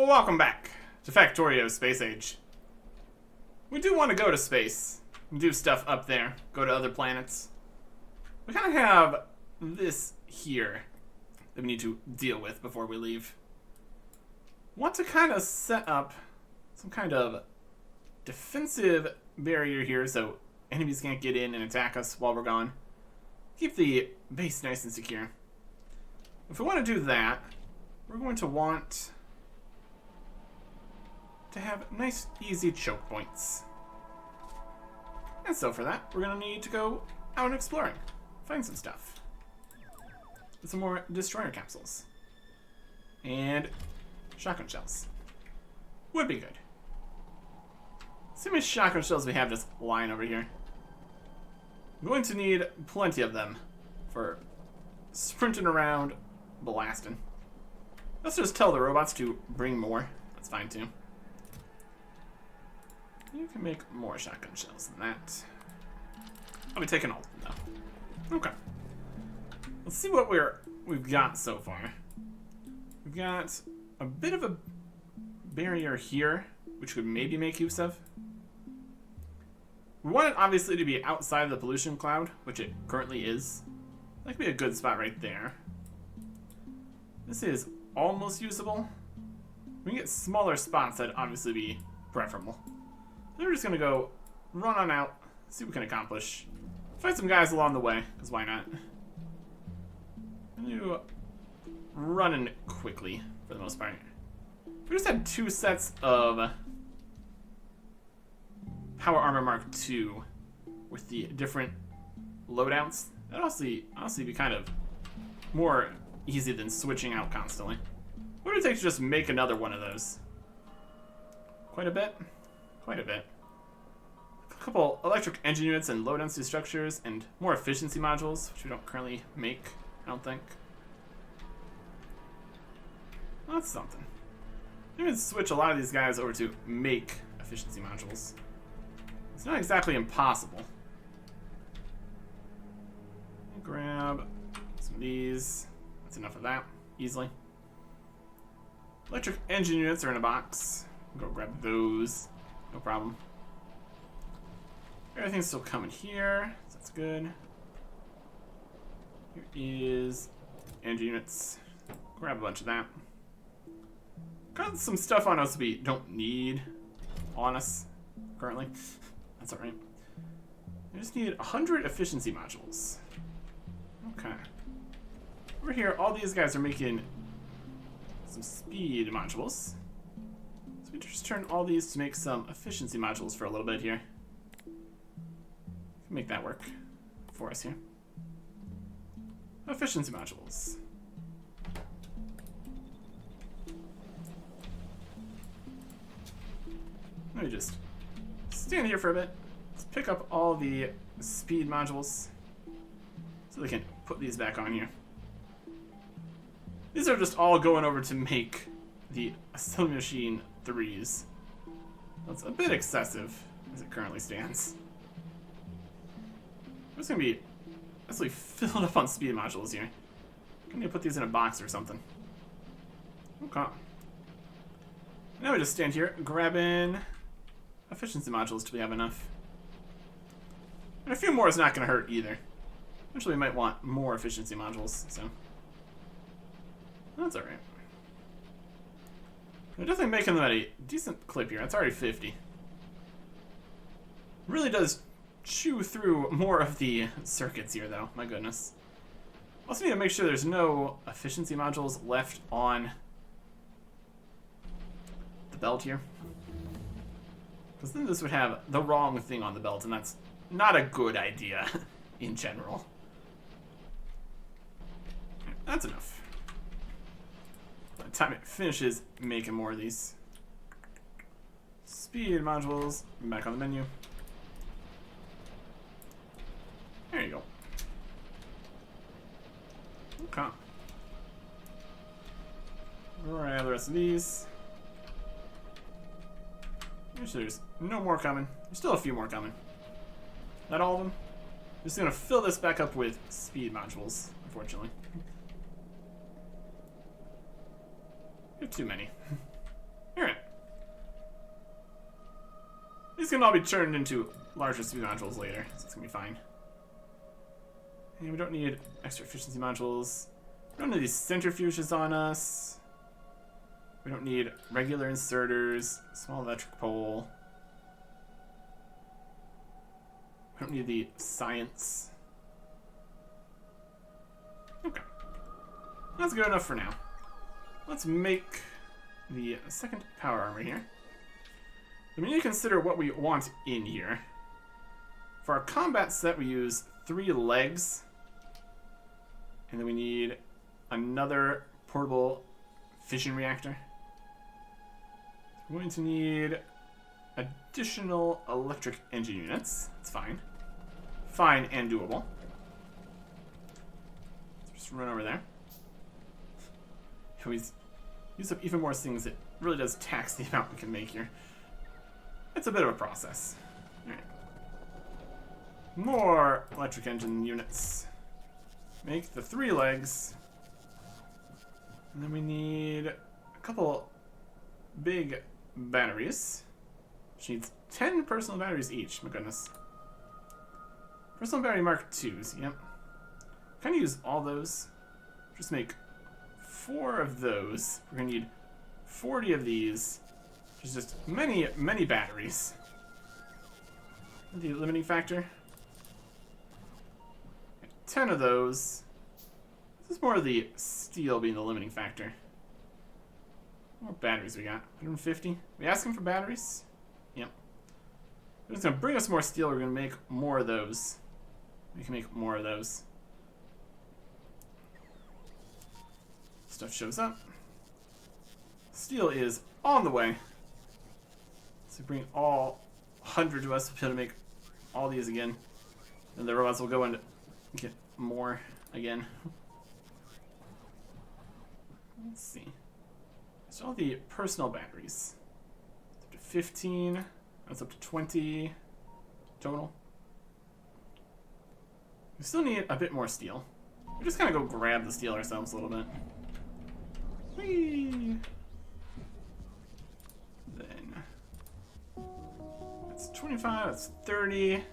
welcome back to Factorio Space Age. We do want to go to space and do stuff up there, go to other planets. We kind of have this here that we need to deal with before we leave. Want to kind of set up some kind of defensive barrier here so enemies can't get in and attack us while we're gone. Keep the base nice and secure. If we want to do that, we're going to want to have nice, easy choke points. And so for that, we're going to need to go out and exploring. Find some stuff. Get some more destroyer capsules. And shotgun shells. Would be good. See how many shotgun shells we have just lying over here. I'm going to need plenty of them for sprinting around, blasting. Let's just tell the robots to bring more. That's fine too. You can make more shotgun shells than that. I'll be taking all of them though. Okay. Let's see what we've got so far. We've got a bit of a barrier here, which we could maybe make use of. We want it obviously to be outside of the pollution cloud, which it currently is. That could be a good spot right there. This is almost usable. We can get smaller spots, that'd obviously be preferable. So we're just gonna go run on out, see what we can accomplish. Fight some guys along the way, because why not? You running quickly for the most part. We just had 2 sets of Power Armor Mark II with the different loadouts. That'd honestly be kind of more easy than switching out constantly. What would it take to just make another one of those? Quite a bit. Quite a bit. A couple electric engine units and low density structures and more efficiency modules, which we don't currently make, I don't think. Well, that's something. You can switch a lot of these guys over to make efficiency modules. It's not exactly impossible. Grab some of these. That's enough of that, easily. Electric engine units are in a box. Go grab those. No problem. Everything's still coming here, so that's good. Here is engine units. Grab a bunch of that. Got some stuff on us we don't need on us currently. That's alright. We just need 100 efficiency modules. Okay. Over here, all these guys are making some speed modules. So we just turn all these to make some efficiency modules for a little bit here. Make that work for us here. Efficiency modules. Let me just stand here for a bit. Let's pick up all the speed modules so they can put these back on here. These are just all going over to make the Assembly Machine 3s. That's a bit excessive as it currently stands. I'm just gonna be absolutely filled up on speed modules here. I need to put these in a box or something. Okay. Now we just stand here grabbing efficiency modules till we have enough. And a few more is not gonna hurt either. Eventually we might want more efficiency modules, so that's alright. We're definitely making them at a decent clip here. That's already 50. Really does chew through more of the circuits here, though. My goodness. Also need to make sure there's no efficiency modules left on the belt here. Because then this would have the wrong thing on the belt, and that's not a good idea in general. That's enough. By the time it finishes making more of these speed modules, back on the menu. There you go. Okay. Grab the rest of these. Actually, there's no more coming. There's still a few more coming. Not all of them. Just gonna fill this back up with speed modules, unfortunately. You have too many. These can all be turned into larger speed modules later, so it's gonna be fine. And we don't need extra efficiency modules. We don't need these centrifuges on us. We don't need regular inserters, small electric pole. We don't need the science. Okay. That's good enough for now. Let's make the second power armor here. We need to consider what we want in here. For our combat set, we use 3 legs. And then we need another portable fission reactor. We're going to need additional electric engine units. That's fine. Fine and doable. Let's just run over there. We use up even more things. It really does tax the amount we can make here. It's a bit of a process. Alright. More electric engine units. Make the 3 legs. And then we need a couple big batteries. Which needs 10 personal batteries each. My goodness. Personal battery Mark IIs. Yep. Kind of use all those. Just make 4 of those. We're going to need 40 of these. Which is just many, many batteries. The limiting factor. 10 of those. This is more of the steel being the limiting factor. What more batteries we got? 150? We asking for batteries? Yep. It's going to bring us more steel. We're going to make more of those. We can make more of those. Stuff shows up. Steel is on the way. So bring all 100 to us to be able to make all these again. And the robots will go and get more again. Let's see. So all the personal batteries. It's up to 15. That's up to 20 total. We still need a bit more steel. We're just gonna go grab the steel ourselves a little bit. Whee! Then that's 25, that's 30,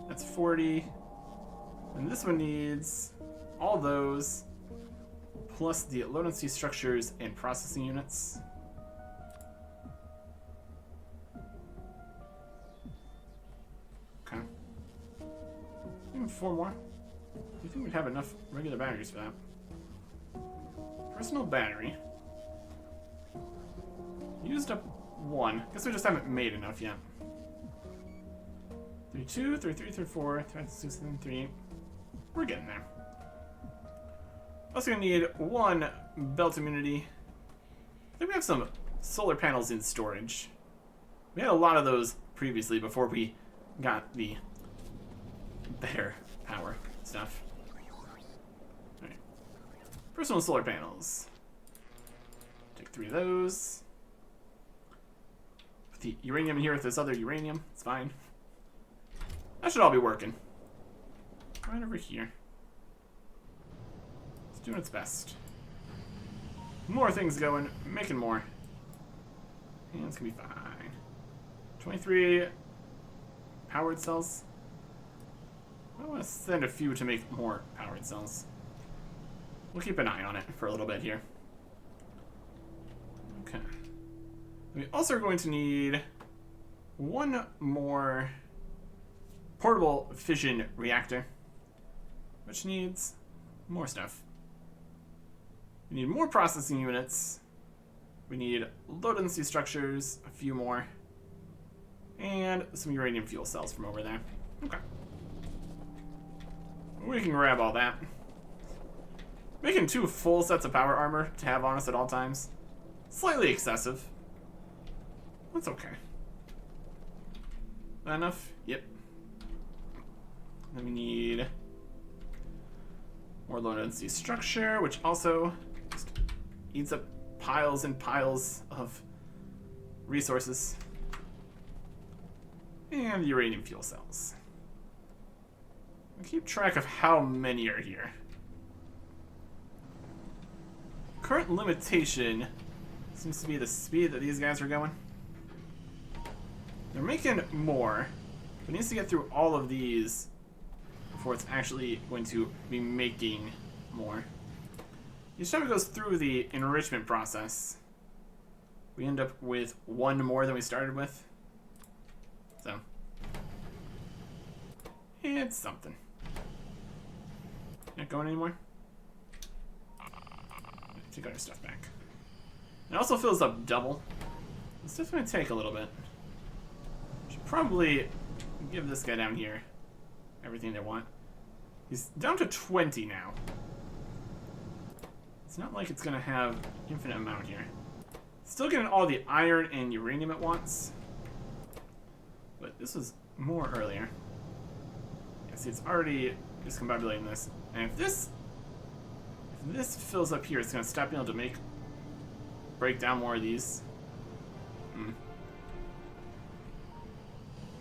that's 40. And this one needs all those, plus the low density structures and processing units. Okay. Even 4 more. Do you think we'd have enough regular batteries for that? Personal battery. Used up 1. Guess we just haven't made enough yet. 32, 33, 34, 36, 33. We're getting there. Also gonna need 1 belt immunity. I think we have some solar panels in storage. We had a lot of those previously before we got the better power stuff. Alright. Personal solar panels. Take 3 of those. Put the uranium in here with this other uranium. It's fine. That should all be working. Right over here. It's doing its best. More things going, making more. And it's gonna be fine. 23 powered cells. I want to send a few to make more powered cells. We'll keep an eye on it for a little bit here. Okay. We also are going to need 1 more portable fission reactor, which needs more stuff. We need more processing units. We need low density structures, a few more, and some uranium fuel cells from over there. Okay. We can grab all that. Making 2 full sets of power armor to have on us at all times. Slightly excessive. That's okay. That enough? Yep. Then we need more low density structure, which also just eats up piles and piles of resources. And the uranium fuel cells. I'll keep track of how many are here. Current limitation seems to be the speed that these guys are going. They're making more, but it needs to get through all of these before it's actually going to be making more. Each time it goes through the enrichment process, we end up with one more than we started with. So, it's something. Not going anymore? Take our stuff back. It also fills up double. This stuff's gonna take a little bit. Should probably give this guy down here everything they want. He's down to 20 now. It's not like it's gonna have infinite amount here. Still getting all the iron and uranium it wants. But this was more earlier. Yeah, see, it's already discombobulating this. And if this fills up here, it's gonna stop being able to break down more of these.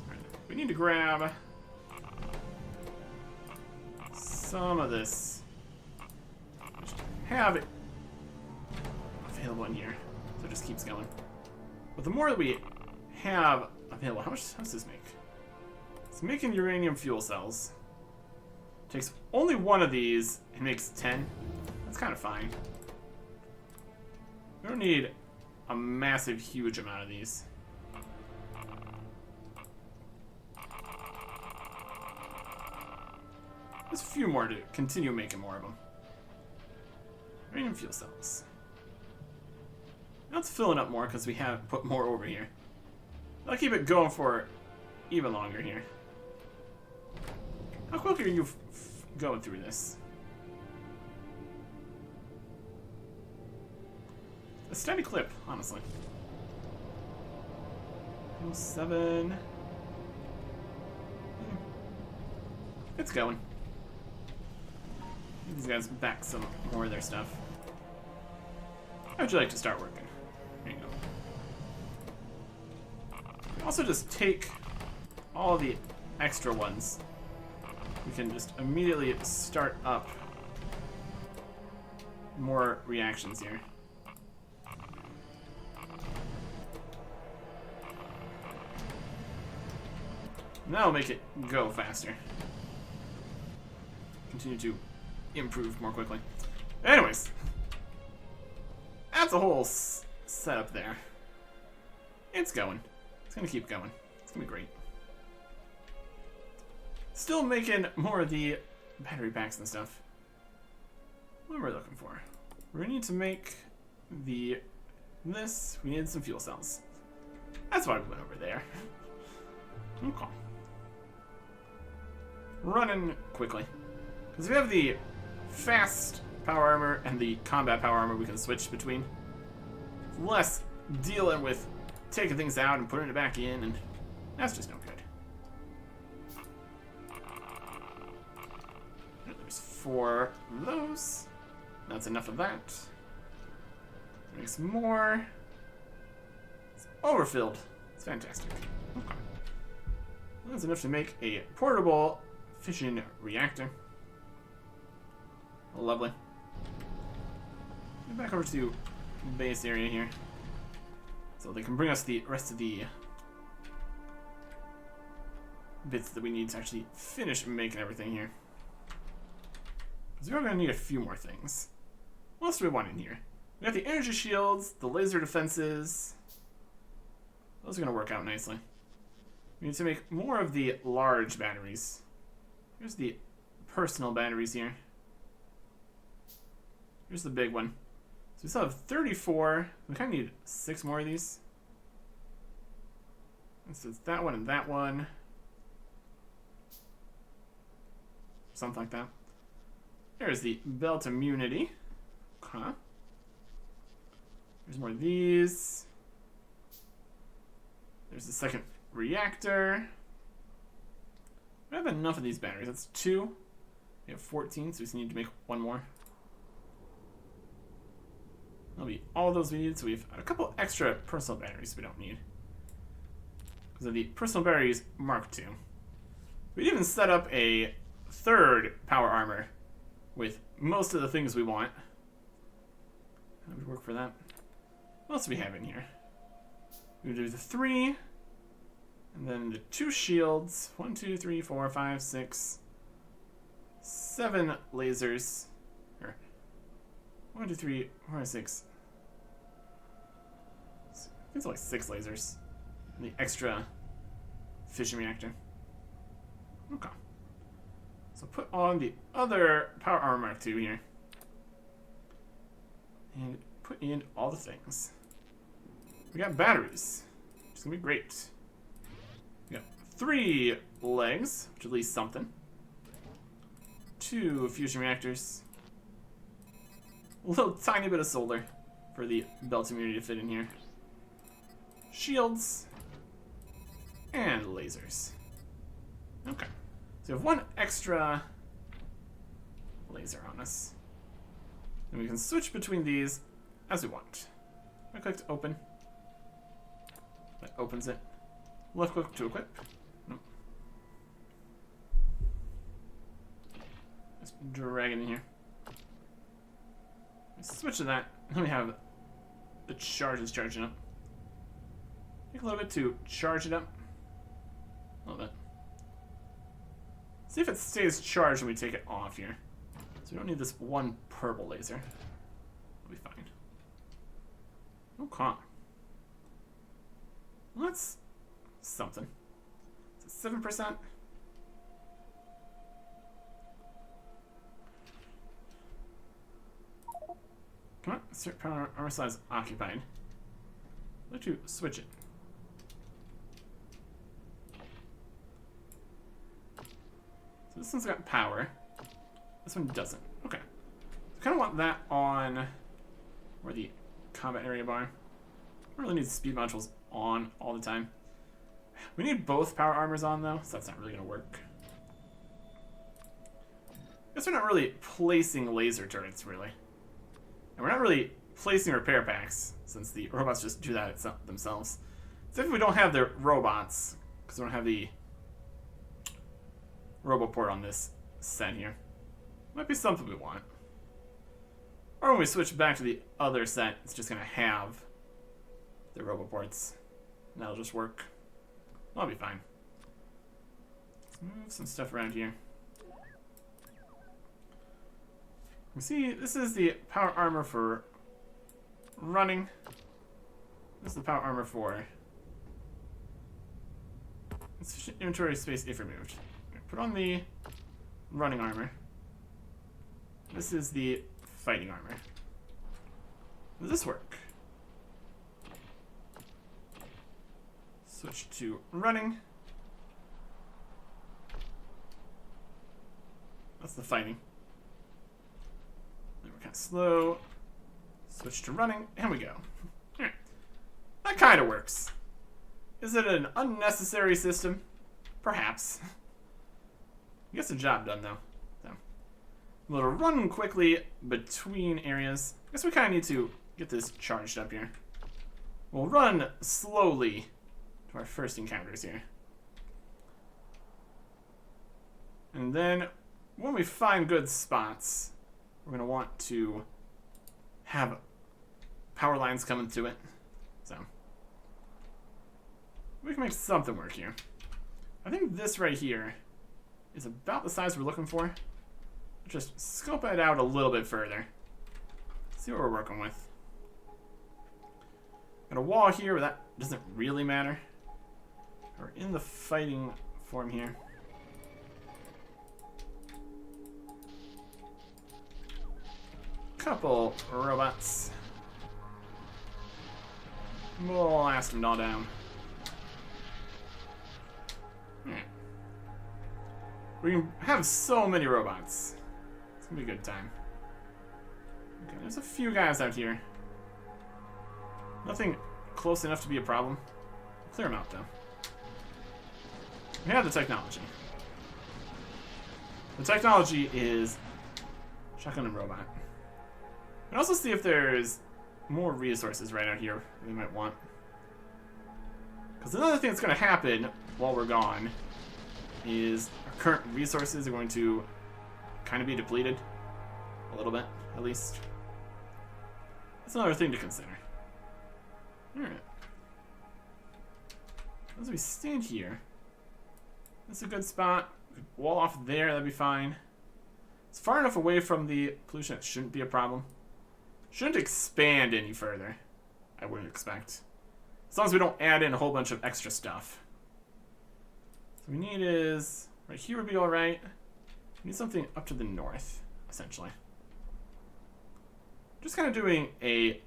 Right, we need to grab some of this. Just have it available in here, so it just keeps going. But the more that we have available, how does this make? It's making uranium fuel cells. Takes only one of these and makes 10. That's kind of fine. We don't need a massive, huge amount of these. There's a few more to continue making more of them. Uranium fuel cells. Now it's filling up more because we have put more over here. I'll keep it going for even longer here. How quick are you going through this? A steady clip, honestly. 7. It's going. Give these guys back some more of their stuff. How would you like to start working? Here you go. Also, just take all the extra ones. We can just immediately start up more reactions here. That'll make it go faster. Continue to improve more quickly. Anyways, that's a whole setup there. It's going. It's gonna keep going. It's gonna be great. Still making more of the battery packs and stuff. What am I looking for? We're gonna need to make this. We need some fuel cells. That's why we went over there. Okay. Running quickly. Because we have the fast power armor and the combat power armor we can switch between. Less dealing with taking things out and putting it back in, and that's just no good. There's 4 of those. That's enough of that. Make some more. It's overfilled. It's fantastic. Okay. That's enough to make a portable fission reactor. Lovely. Get back over to base area here, so they can bring us the rest of the bits that we need to actually finish making everything here. Because we're going to need a few more things. What else do we want in here? We got the energy shields, the laser defenses. Those are going to work out nicely. We need to make more of the large batteries. Here's the personal batteries here. Here's the big one. So we still have 34. We kind of need 6 more of these. This is that one and that one. Something like that. There's the belt immunity. Okay. There's more of these. There's the second reactor. We have enough of these batteries. That's 2. We have 14, so we just need to make 1 more. That'll be all those we need, so we have a couple extra personal batteries we don't need. Because of the personal batteries Mark II. We'd even set up a 3rd power armor with most of the things we want. That would work for that. What else do we have in here? We do the 3. And then the 2 shields. 1, 2, 3, 4, 5, 6, 7 lasers. Or 1, 2, 3, 4, 6. I think it's like 6 lasers. And the extra fission reactor. Okay. So put on the other power armor Mark II here. And put in all the things. We got batteries, which is going to be great. We got 3 legs, which is at least something. 2 fusion reactors. A little tiny bit of solar for the belt immunity to fit in here. Shields. And lasers. Okay. So we have 1 extra laser on us. And we can switch between these as we want. Right click to open. That opens it. Left click to equip. Nope. Just drag it in here. Switch to that. Then we have the charges charging up. Take a little bit to charge it up. A little bit. See if it stays charged when we take it off here. So we don't need this 1 purple laser. We'll be fine. Okay. Well, that's something. Is it 7%? Come on, insert power armor size occupied. I'd like to switch it. So this one's got power. This one doesn't. Okay. So I kind of want that on where the combat area bar. I really need speed modules on all the time. We need both power armors on though, so that's not really going to work. I guess we're not really placing laser turrets, really. And we're not really placing repair packs, since the robots just do that themselves. Except if we don't have the robots, because we don't have the RoboPort on this set here. Might be something we want. Or when we switch back to the other set, it's just going to have the RoboPorts. And that'll just work. That'll be fine. Let's move some stuff around here. You see, this is the power armor for running. This is the power armor for insufficient inventory space if removed. Put on the running armor. This is the fighting armor. Does this work? Switch to running. That's the fighting. Then we're kind of slow. Switch to running, and we go. Alright. That kind of works. Is it an unnecessary system? Perhaps. Gets the job done, though. So, I'm able to run quickly between areas. I guess we kind of need to get this charged up here. We'll run slowly to our first encounters here. And then, when we find good spots, we're going to want to have power lines coming to it. So, we can make something work here. I think this right here is about the size we're looking for. Just scope it out a little bit further. See what we're working with. Got a wall here, but that doesn't really matter. We're in the fighting form here. Couple robots. We'll ask them all down. Alright. We can have so many robots. It's gonna be a good time. Okay, there's a few guys out here. Nothing close enough to be a problem. Clear them out, though. We have the technology. The technology is shotgun and robot. And also see if there's more resources right out here we might want. Because another thing that's going to happen while we're gone is our current resources are going to kind of be depleted. A little bit, at least. That's another thing to consider. Alright. As we stand here, this is a good spot. Wall off there, that'd be fine. It's far enough away from the pollution, it shouldn't be a problem. Shouldn't expand any further, I wouldn't expect. As long as we don't add in a whole bunch of extra stuff. So we need is, right here would be alright. We need something up to the north, essentially. Just kind of doing a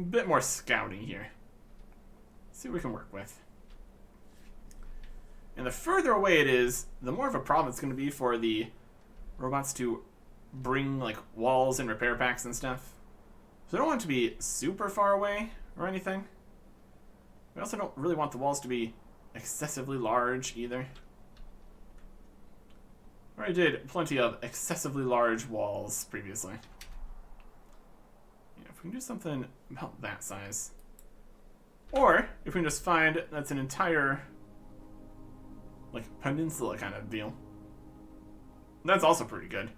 bit more scouting here. See what we can work with. And the further away it is, the more of a problem it's going to be for the robots to bring like walls and repair packs and stuff. So I don't want it to be super far away or anything. We also don't really want the walls to be excessively large either. I already did plenty of excessively large walls previously. Yeah, if we can do something about that size. Or if we can just find that's an entire like peninsula kind of deal. That's also pretty good.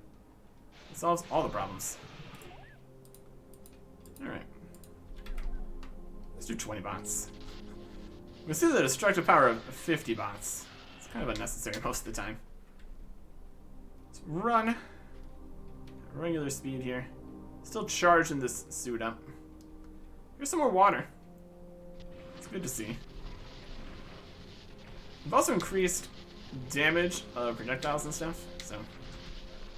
It solves all the problems. Alright. Let's do 20 bots. We see the destructive power of 50 bots. It's kind of unnecessary most of the time. Let's run. Regular speed here. Still charging this suit up. Here's some more water. It's good to see. We've also increased damage of projectiles and stuff. So,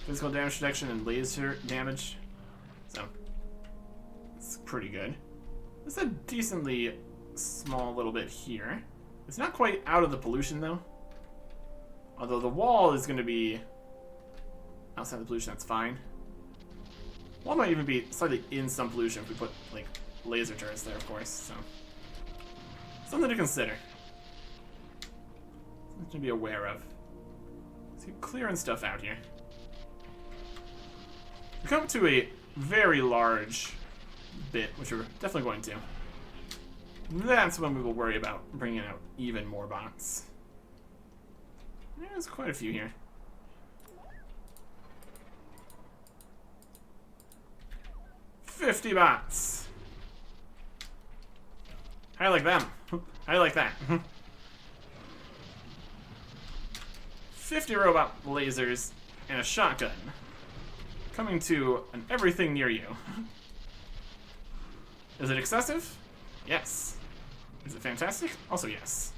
physical damage reduction and laser damage. So, it's pretty good. It's a decently small little bit here. It's not quite out of the pollution though. Although the wall is going to be outside the pollution, that's fine. Wall might even be slightly in some pollution if we put like laser turrets there, of course. So something to consider. Something to be aware of. Let's keep clearing stuff out here. We come to a very large bit, which we're definitely going to. That's when we will worry about bringing out even more bots. There's quite a few here. $50 bots. I like them. I like that. 50 robot lasers and a shotgun. Coming to an everything near you. Is it excessive? Yes. Is it fantastic? Also yes.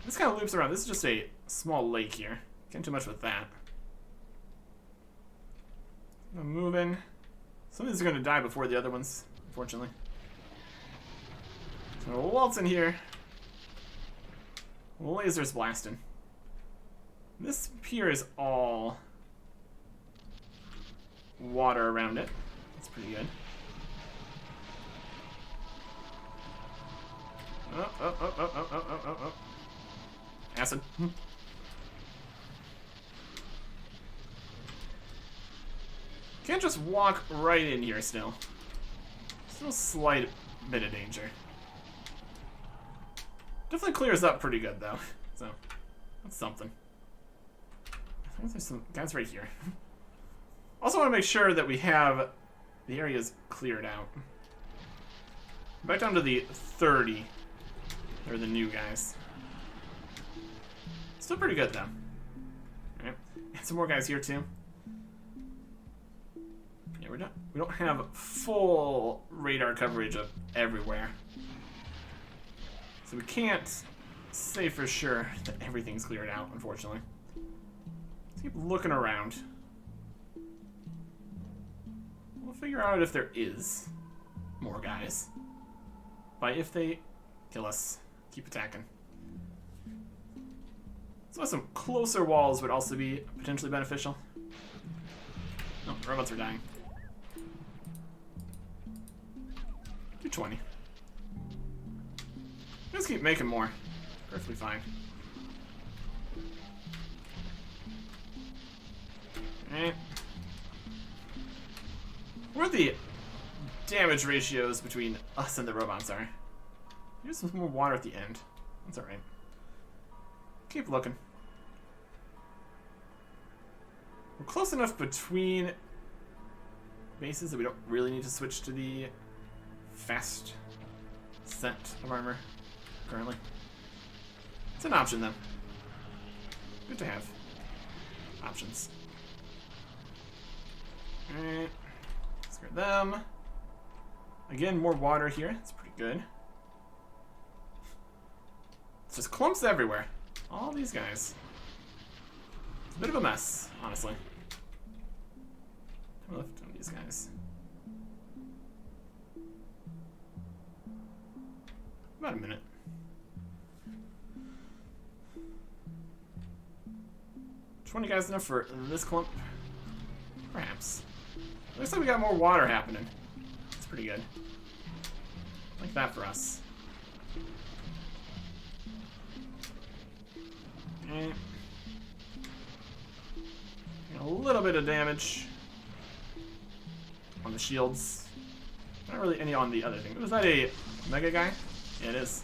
This kind of loops around. This is just a small lake here. Can't do much with that. I'm moving. Some of these are going to die before the other ones, unfortunately. So we'll waltz in here. Lasers blasting. This pier is all water around it. That's pretty good. Oh. Acid. Can't just walk right in here still. Still a slight bit of danger. Definitely clears up pretty good though. So, that's something. I think there's some guys right here. Also want to make sure that we have the areas cleared out. Back down to the 30. They're the new guys. Still pretty good though. Alright. And some more guys here too. Yeah, we don't have full radar coverage of everywhere. So we can't say for sure that everything's cleared out, unfortunately. Let's keep looking around. We'll figure out if there is more guys. By if they kill us, keep attacking. So some closer walls would also be potentially beneficial. No, robots are dying. 220. Just keep making more. Perfectly fine. Alright. Where the damage ratios between us and the robots are. Here's some more water at the end. That's alright. Keep looking. We're close enough between bases that we don't really need to switch to the fast set of armor currently. It's an option, though. Good to have. Options. Alright. Let's get them. Again, more water here. It's pretty good. It's just clumps everywhere. All these guys. It's a bit of a mess, honestly. How left on these guys? About a minute. $20 guys enough for this clump? Perhaps. Looks like we got more water happening. That's pretty good. Like that for us. Okay. A little bit of damage on the shields. Not really any on the other thing. Was that a mega guy? Yeah, it is.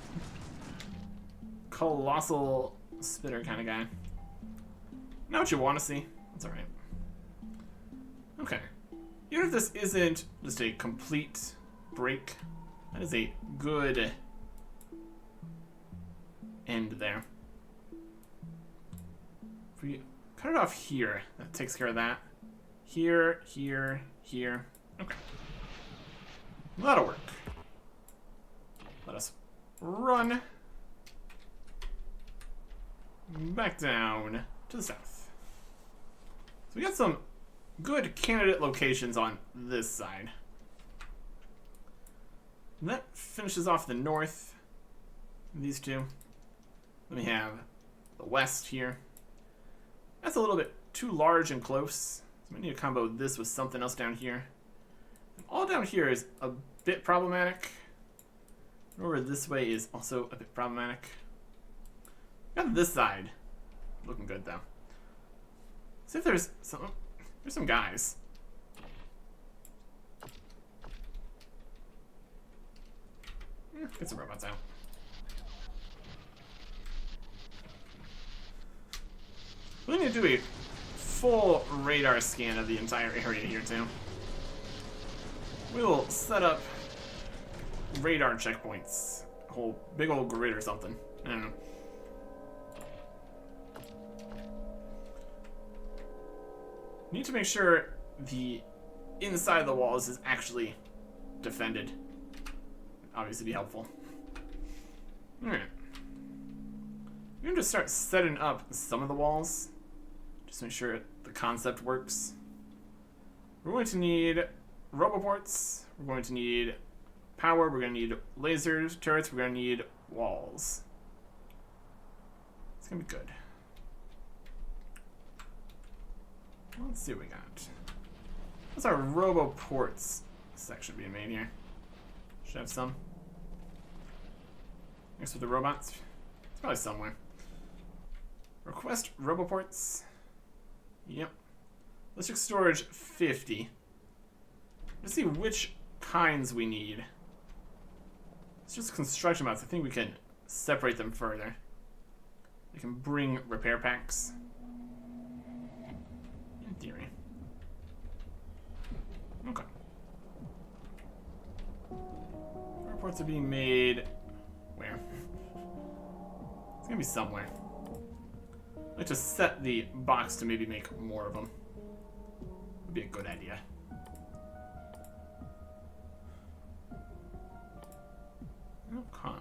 Colossal spitter kind of guy. Not what you want to see. That's alright. Okay. Even if this isn't just a complete break, that is a good end there. If we cut it off here, that takes care of that. Here, here, here. Okay. That'll work. Let us run back down to the south. So we got some good candidate locations on this side. And that finishes off the north. These two. Then we have the west here. That's a little bit too large and close. So we need to combo this with something else down here. And all down here is a bit problematic. Over this way is also a bit problematic. Got this side looking good though. See if there's some guys. Get some robots out. We need to do a full radar scan of the entire area here too. We will set up radar checkpoints. A whole big old grid or something. I don't know. Need to make sure the inside of the walls is actually defended. Obviously be helpful. Alright. We can just start setting up some of the walls. Just make sure the concept works. We're going to need roboports. We're going to need power. We're going to need lasers, turrets. We're going to need walls. It's going to be good. Let's see what we got. What's our roboports section being made here? Should have some. Next with the robots. It's probably somewhere. Request roboports. Yep. Electric storage 50. Let's see which kinds we need. It's just construction mods. I think we can separate them further. We can bring repair packs. In theory. Okay. Reports are being made. Where? It's gonna be somewhere. I'd like to set the box to maybe make more of them. Would be a good idea. Okay.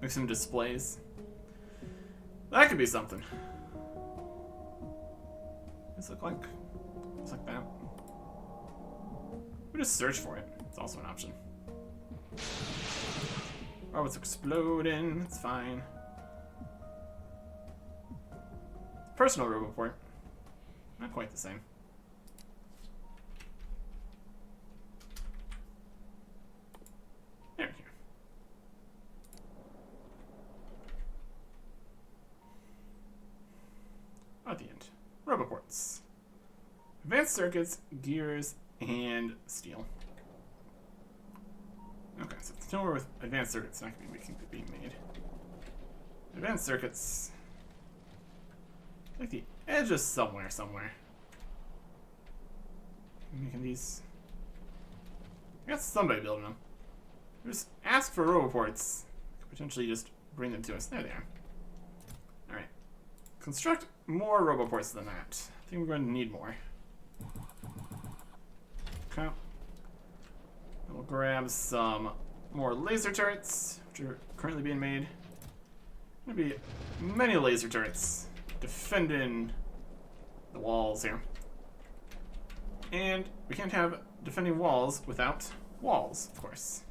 Make some displays. That could be something. Does it look like? Looks like that. We just search for it. It's also an option. Oh, it's exploding. It's fine. Personal roboport. Not quite the same. There we go. At the end. Roboports. Advanced circuits, gears, and steel. Okay, so it's nowhere with advanced circuits not going to be being made. Advanced circuits. Like the edge is somewhere. Making these. I got somebody building them. Just ask for roboports. potentially just bring them to us. There they are. Alright. Construct more roboports than that. I think we're going to need more. Okay. We'll grab some more laser turrets, which are currently being made. Gonna be many laser turrets defending the walls here. And we can't have defending walls without walls, of course.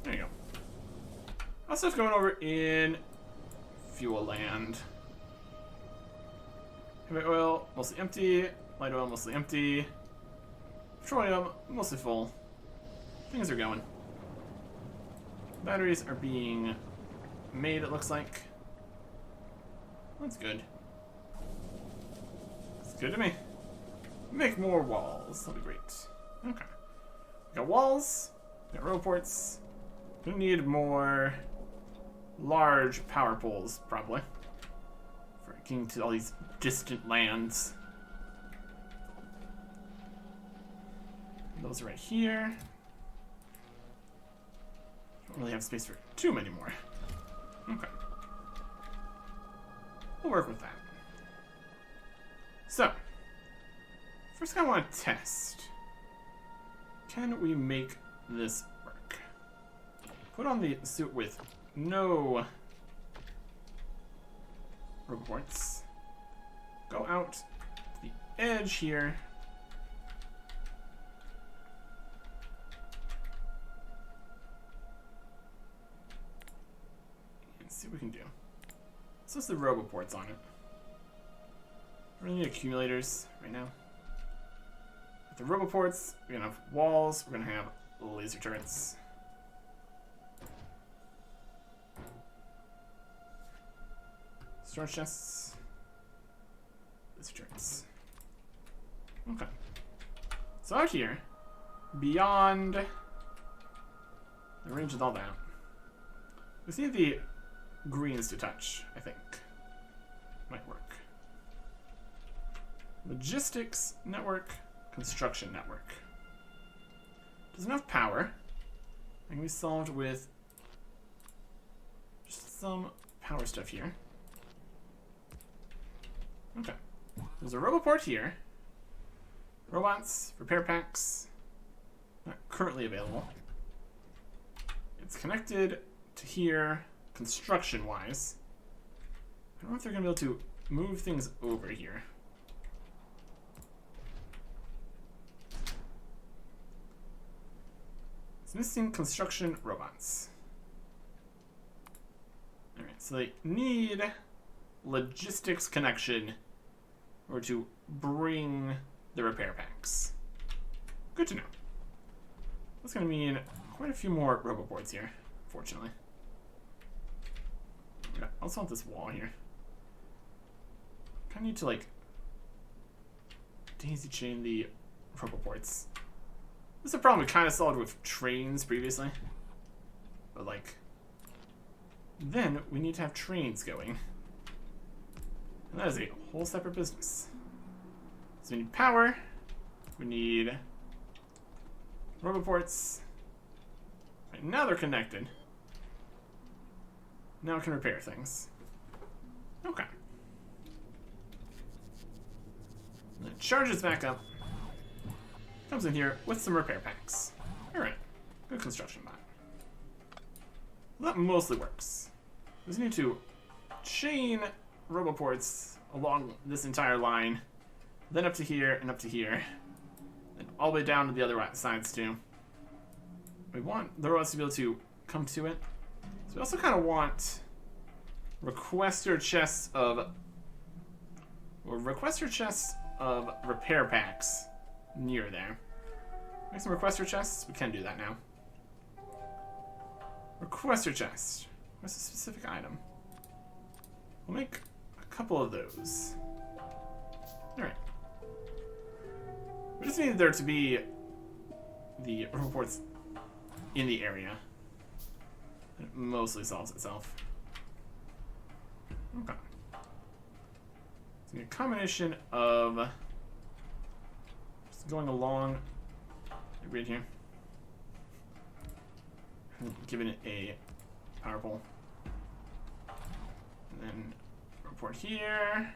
There you go. Also, going over in fuel land. Heavy oil, mostly empty. Light oil, mostly empty. Petroleum, mostly full. Things are going. Batteries are being made, it looks like. That's good. It's good to me. Make more walls. That'll be great. Okay. We got walls. We got roboports. Gonna need more large power poles, probably. For getting to all these distant lands. Those are right here. Don't really have space for too many more. Okay. We'll work with that. So, first I want to test. Can we make this work? Put on the suit with no roboports. Go out to the edge here. And see what we can do. So it's the roboports on it. We really need accumulators right now. With the roboports, we're gonna have walls, we're gonna have laser turrets. Storage chests. Laser turrets. Okay. So out here, beyond the range of all that, we just need the greens to touch, I think. Might work. Logistics network, construction network. Doesn't have power. It can be solved with just some power stuff here. Okay. There's a roboport here. Robots, repair packs. Not currently available. It's connected to here, construction-wise. I don't know if they're going to be able to move things over here. It's missing construction robots. Alright, so they need logistics connection or to bring the repair packs. Good to know. That's going to mean quite a few more roboports here, fortunately. I also want this wall here. Kind of need to, like, daisy chain the roboports. This is a problem we kind of solved with trains previously. But, like, then we need to have trains going. And that is a whole separate business. So we need power. We need roboports. Right, now they're connected. Now we can repair things. Okay. And then it charges back up. Comes in here with some repair packs. Alright. Good construction bot. Well, that mostly works. We just need to chain roboports along this entire line. Then up to here and up to here. And all the way down to the other sides too. We want the robots to be able to come to it. So we also kind of want requester chests of repair packs near there. Make some requester chests. We can do that now. Requester chest. What's a specific item? We'll make a couple of those. Alright. We just need there to be the reports in the area. It mostly solves itself. Okay. It's a combination of just going along the grid here. Give it a power pole. And then report here.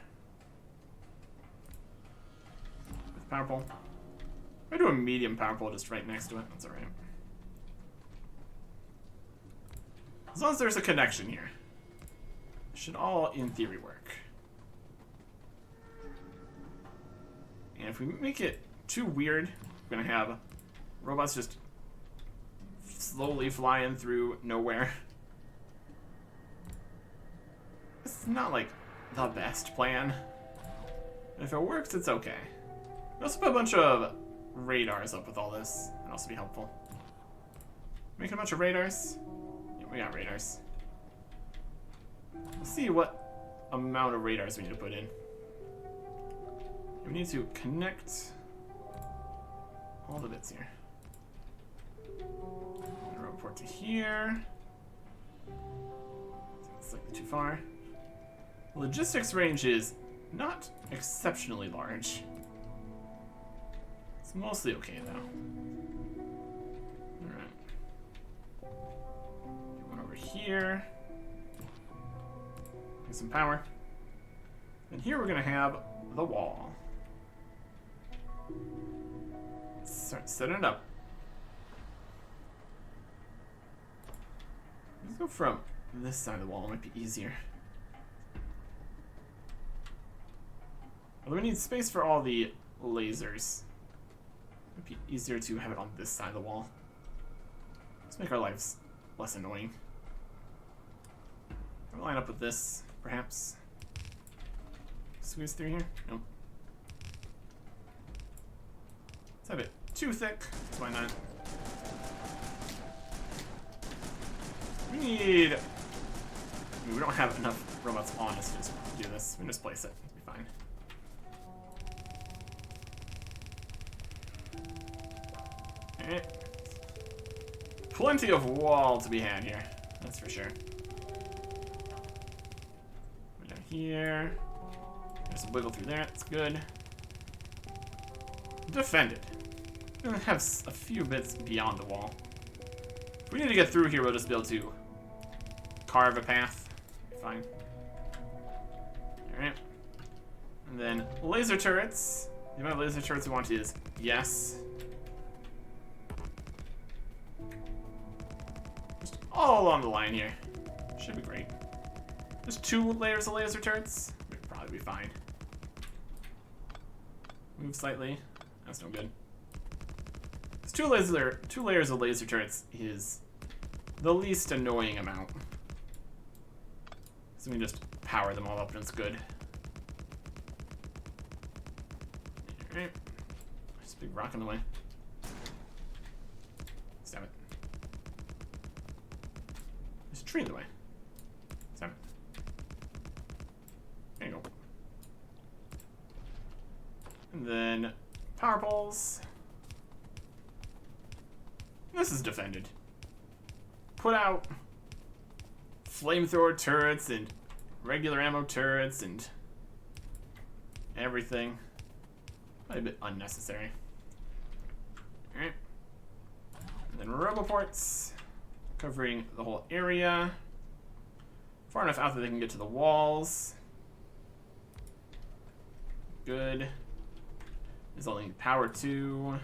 With power pole. I do a medium power pole just right next to it. That's alright. As long as there's a connection here. It should all, in theory, work. And if we make it too weird, we're gonna have robots just slowly flying through nowhere. It's not like the best plan. If it works, it's okay. We also put a bunch of radars up with all this. That'd also be helpful. Making a bunch of radars. Yeah, we got radars. Let's see what amount of radars we need to put in. We need to connect all the bits here. Report to here. Slightly too far. Logistics range is not exceptionally large. It's mostly okay though. Alright. One over here. Get some power. And here we're gonna have the wall. Start setting it up. Let's go from this side of the wall. It might be easier. Although we need space for all the lasers. It might be easier to have it on this side of the wall. Let's make our lives less annoying. I'll line up with this, perhaps. Squeeze through here? Nope. Let's have it too thick. Why not? We need... I mean, we don't have enough robots on us to just do this. We can just place it. It'll be fine. Alright. Plenty of wall to be had here. That's for sure. We're down here. There's a wiggle through there. That's good. Defended. We're gonna have a few bits beyond the wall. If we need to get through here, we'll just be able to carve a path. Fine. Alright. And then laser turrets. The amount of laser turrets we want is yes. Just all along the line here. Should be great. Just 2 layers of laser turrets. We'd probably be fine. Move slightly. That's no good. It's 2 layers of laser turrets is the least annoying amount. So we can just power them all up and it's good. Alright. There's a big rock in the way. Stab it. There's a tree in the way. Stab it. There you go. And then power poles. This is defended. Put out flamethrower turrets and regular ammo turrets and everything. Probably a bit unnecessary. Alright. And then roboports covering the whole area. Far enough out that they can get to the walls. Good. There's only power 2.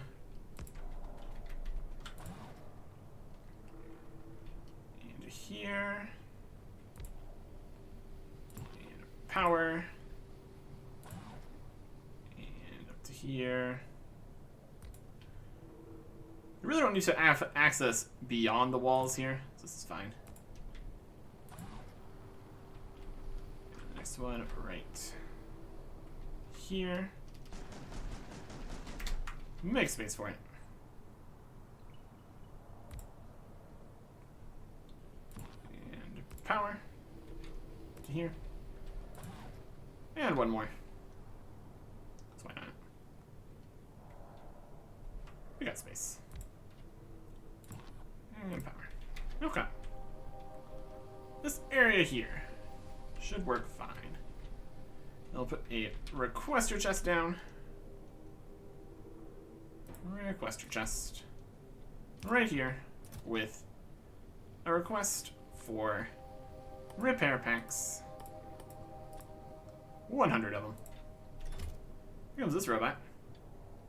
And here. And power. And up to here. You really don't need to have access beyond the walls here. So this is fine. And the next one right here. Make space for it. And power to here. And one more. That's why not. We got space. And power. Okay. This area here should work fine. I'll put a requester chest down. Requester chest right here with a request for repair packs. 100 of them. Here comes this robot.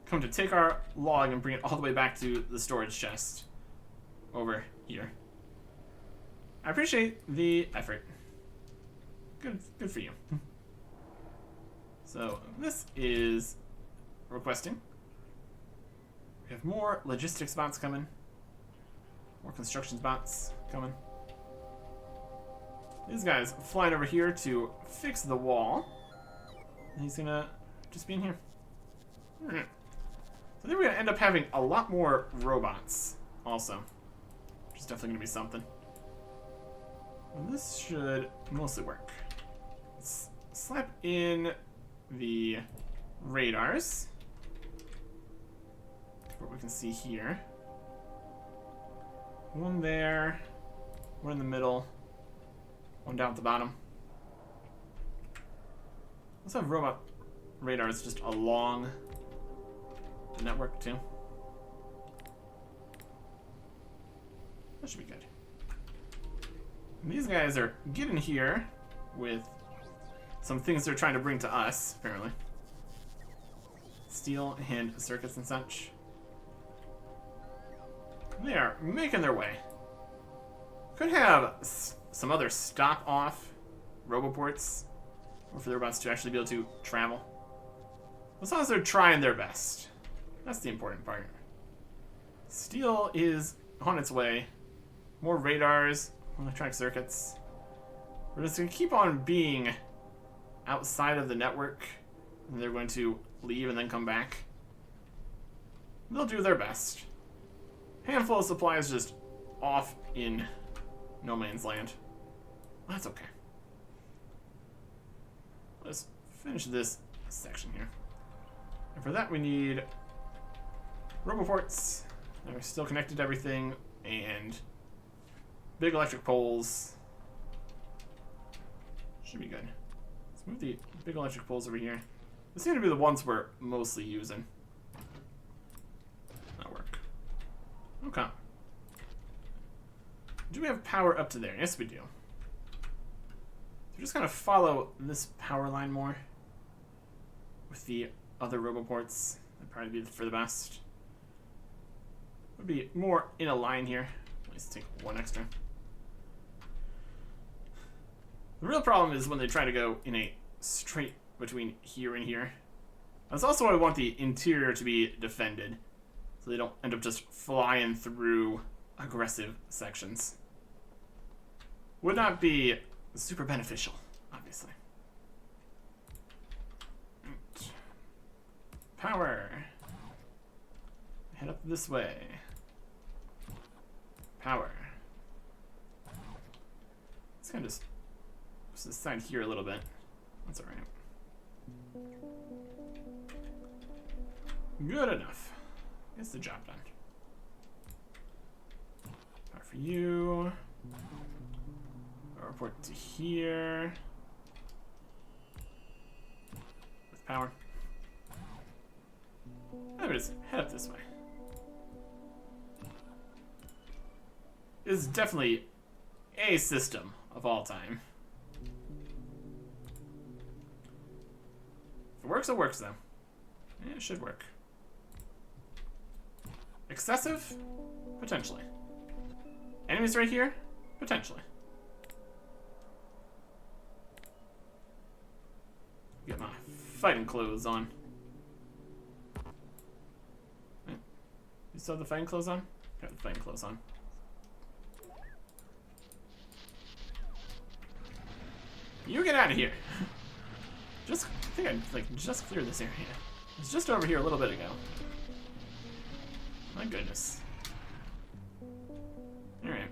Come to take our log and bring it all the way back to the storage chest over here. I appreciate the effort. Good for you. So this is requesting. We have more logistics bots coming. More construction bots coming. These guys flying over here to fix the wall. And he's gonna just be in here. Alright. So I think we're gonna end up having a lot more robots also. Which is definitely gonna be something. And this should mostly work. Let's slap in the radars. What we can see here. One there, one in the middle, one down at the bottom. Let's have robot radars just along the network too. That should be good. And these guys are getting here with some things they're trying to bring to us, apparently. Steel and circuits and such. They are making their way. Could have some other stop-off roboports, or for the robots to actually be able to travel. As long as they're trying their best. That's the important part. Steel is on its way. More radars, electronic circuits. We're just going to keep on being outside of the network, and they're going to leave and then come back. They'll do their best. Handful of supplies just off in no man's land. That's okay. Let's finish this section here. And for that we need roboports that are still connected to everything, and big electric poles. Should be good. Let's move the big electric poles over here. They seem to be the ones we're mostly using. That'll work. Okay. Do we have power up to there? Yes, we do. So we're just gonna follow this power line more with the other roboports. That'd probably be for the best. Would be more in a line here. At least take one extra. The real problem is when they try to go in a straight between here and here. That's also why I want the interior to be defended, so they don't end up just flying through aggressive sections. Would not be super beneficial, obviously. Right. Power. Head up this way. Power. Let's kind of just this side here a little bit. That's alright. Good enough. Gets the job done. Power for you. I'll report to here. With power. I'm just head up this way. This is definitely a system of all time. If it works, it works though. Yeah, it should work. Excessive? Potentially. Enemies right here? Potentially. Get my fighting clothes on. You still have the fighting clothes on? Got the fighting clothes on. You get out of here. I think I just cleared this area. It was just over here a little bit ago. My goodness. Alright.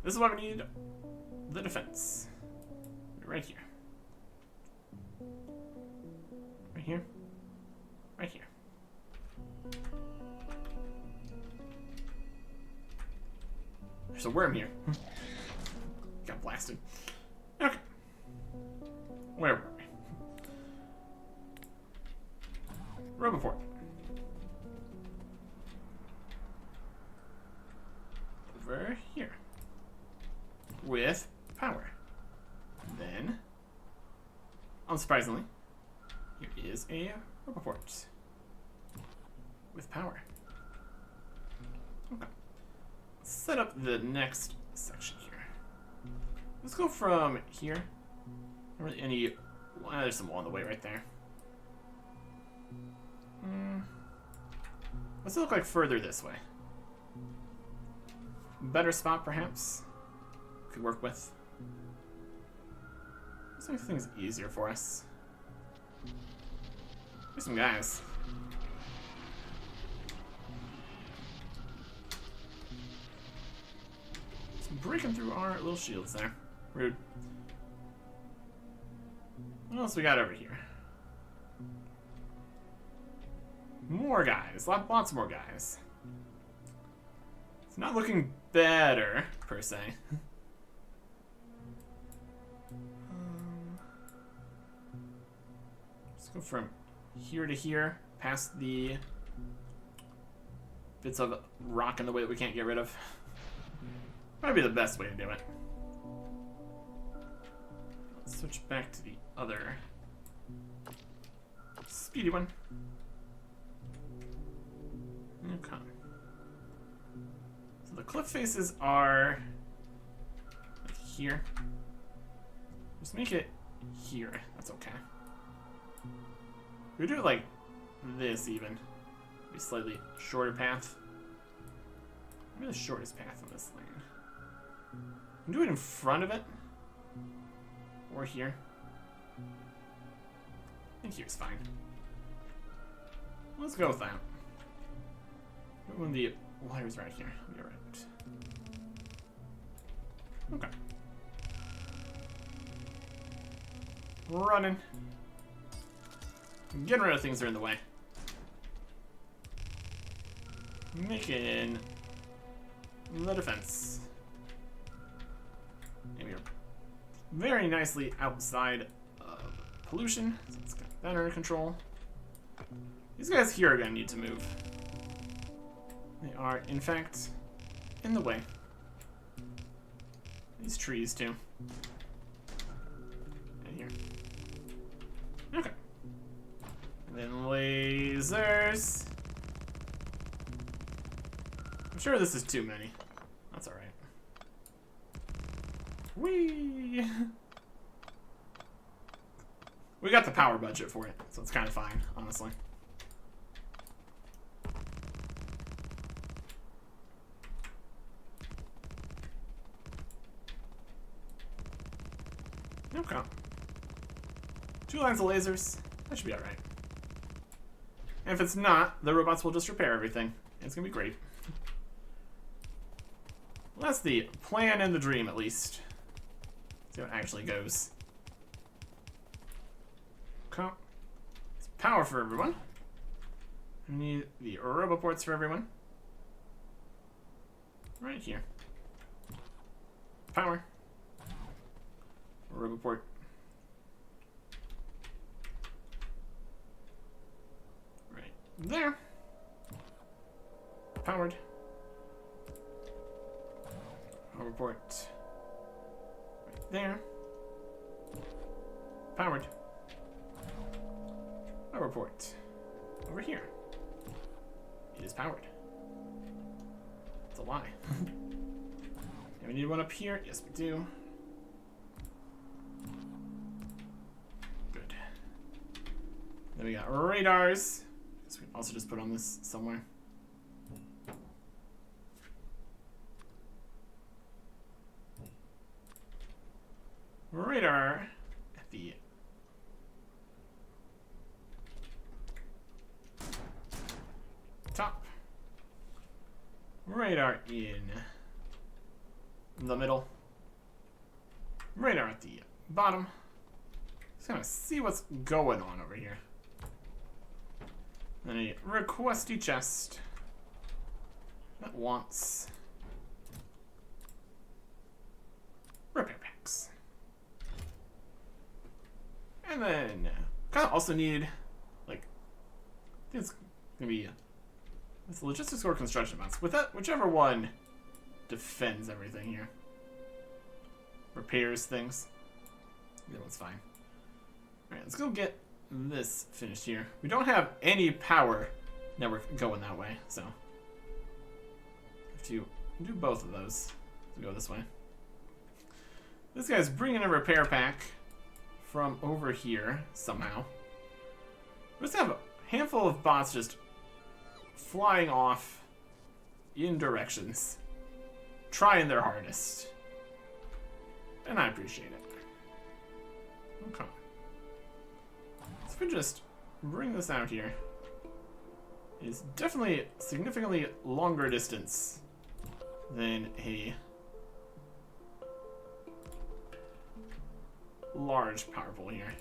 This is why we need the defense. Right here. Right here. Right here. There's a worm here. Got blasted. Okay. Where were we? Roboport. unsurprisingly, here is a port with power. Okay. Let's set up the next section here. Let's go from here. Not really any. Well, there's some wall in the way right there. What's it look like further this way? Better spot, perhaps? Could work with. This makes things easier for us. There's some guys. Just breaking through our little shields there. Rude. What else we got over here? More guys. Lots more guys. It's not looking better, per se. Let's go from here to here, past the bits of rock in the way that we can't get rid of. Might be the best way to do it. Let's switch back to the other speedy one. Okay. So the cliff faces are like here. Just make it here. That's okay. We do it like this even. Maybe slightly shorter path. Maybe the shortest path on this lane. We can do it in front of it. Or here. I think here's fine. Let's go with that. One of the wires right here. You're right. Okay. Running. Getting rid of things that are in the way. Making the defense. Maybe you're very nicely outside of pollution, so it's got that under control. These guys here are gonna need to move. They are, in fact, in the way. These trees, too. And here. Okay. And then lasers. I'm sure this is too many. That's alright. Whee! We got the power budget for it, so it's kind of fine, honestly. Okay. 2 lines of lasers. That should be alright. And if it's not, the robots will just repair everything. It's gonna be great. Well, that's the plan and the dream, at least. See how it actually goes. Okay. It's power for everyone. We need the roboports for everyone. Right here. Power. Roboport. Right there. Powered. Roboport. Right there. Powered. Roboport. Over here. It is powered. It's a lie. And we need one up here. Yes, we do. Then we got radars. Guess we can also just put on this somewhere. Radar at the top. Radar in the middle. Radar at the bottom. Just gonna see what's going on over here. Then a requesty chest that wants repair packs. And then kind of also need, like, I think it's gonna be it's logistics or construction mounts. With that, whichever one defends everything here, repairs things. The other one's fine. Alright, let's go get this finished here. We don't have any power network going that way, so have to do both of those to go this way. This guy's bringing a repair pack from over here somehow. We just have a handful of bots just flying off in directions, trying their hardest. And I appreciate it. Okay. So if we just bring this out here, it's definitely significantly longer distance than a large power pole here.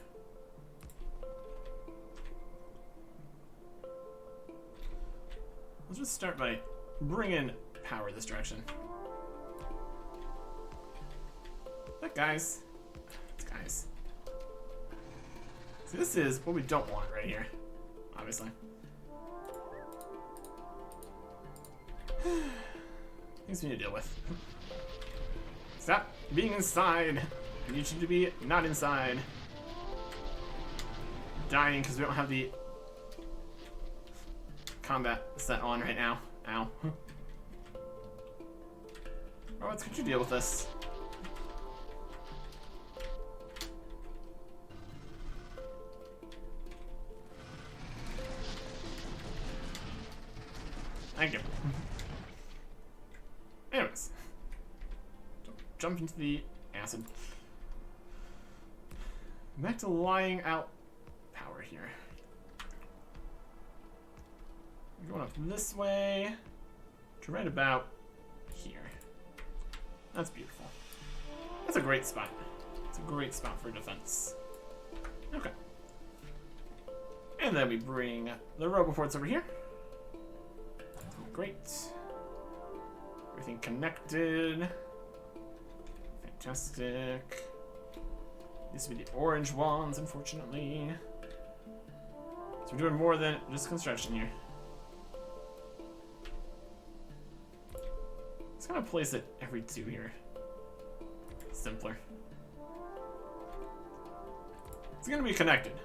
Let's just start by bringing power this direction. Look, guys. Guys. See, this is what we don't want right here, obviously. Things we need to deal with. Stop being inside. I need you to be not inside. Dying because we don't have the combat set on right now. Ow. Robots, could you deal with this? Thank you. Anyways. Don't jump into the acid. Back to lying out power here. We're going up this way to right about here. That's beautiful. That's a great spot. It's a great spot for defense. Okay. And then we bring the RoboForts over here. Great. Everything connected. Fantastic. These would be the orange ones, unfortunately. So we're doing more than just construction here. Just gonna place it every 2 here. Simpler. It's gonna be connected.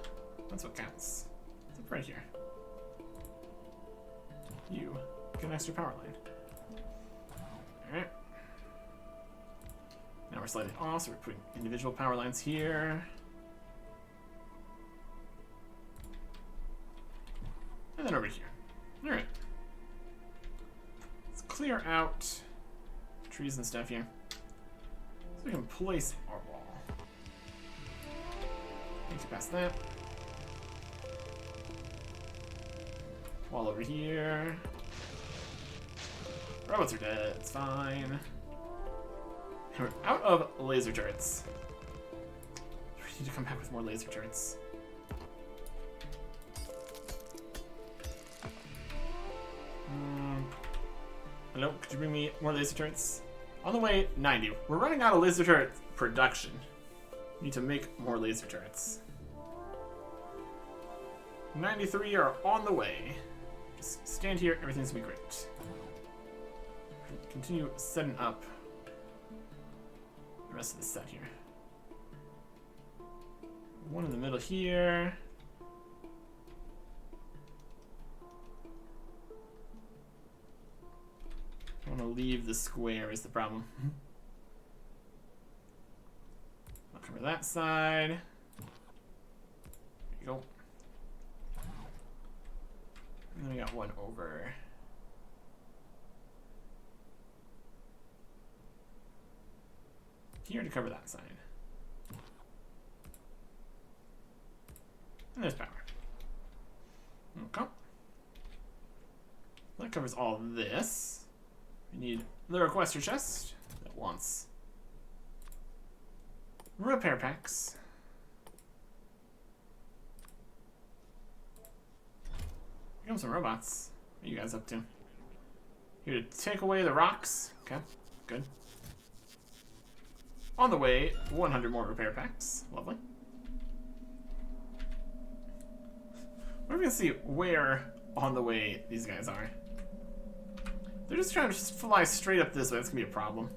That's what counts. It's up right here. You get an extra power line. Alright. Now we're slightly off, so we're putting individual power lines here. And then over here. Alright. Let's clear out trees and stuff here, so we can place our wall. Need to pass that. Wall over here. Robots are dead, it's fine. We're out of laser turrets. We need to come back with more laser turrets. Hello, could you bring me more laser turrets? On the way, 90. We're running out of laser turret production. We need to make more laser turrets. 93 are on the way. Just stand here, everything's gonna be great. Continue setting up the rest of the set here. One in the middle here. I want to leave the square is the problem. I'll cover that side. There you go. And then we got one over here to cover that side. And there's power. Okay. That covers all this. We need the requester chest that wants repair packs. Here come some robots. What are you guys up to? Here to take away the rocks. Okay, good. On the way, 100 more repair packs. Lovely. We're gonna see where on the way these guys are. They're just trying to just fly straight up this way. That's gonna be a problem.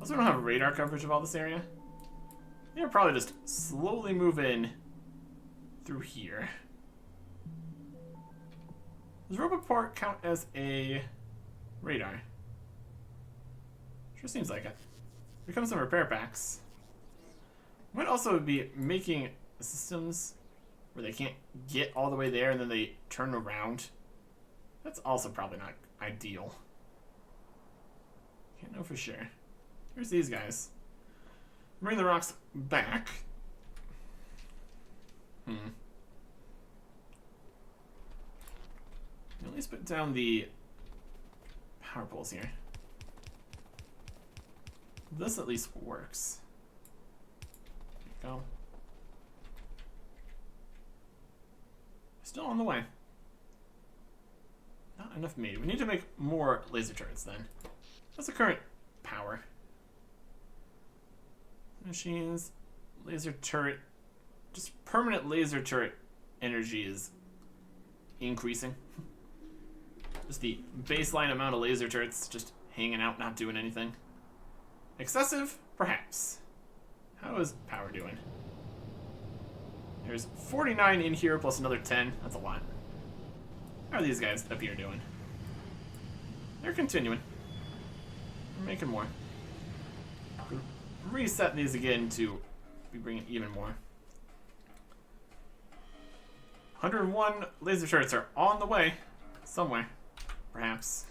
Also, we don't have radar coverage of all this area. They'll probably just slowly move in through here. Does Roboport count as a radar? Sure seems like it. Here come some repair packs. Might also be making systems where they can't get all the way there and then they turn around. That's also probably not ideal. Can't know for sure. Here's these guys. Bring the rocks back. At least put down the power poles here. This at least works. There you go. Still on the way. Not enough made. We need to make more laser turrets then. That's the current power. Machines, laser turret, just permanent laser turret energy is increasing. Just the baseline amount of laser turrets just hanging out, not doing anything. Excessive? Perhaps. How is power doing? There's 49 in here plus another 10. That's a lot. How are these guys up here doing? They're continuing. We're making more. Reset these again to be bringing even more. 101 laser turrets are on the way. Somewhere. Perhaps.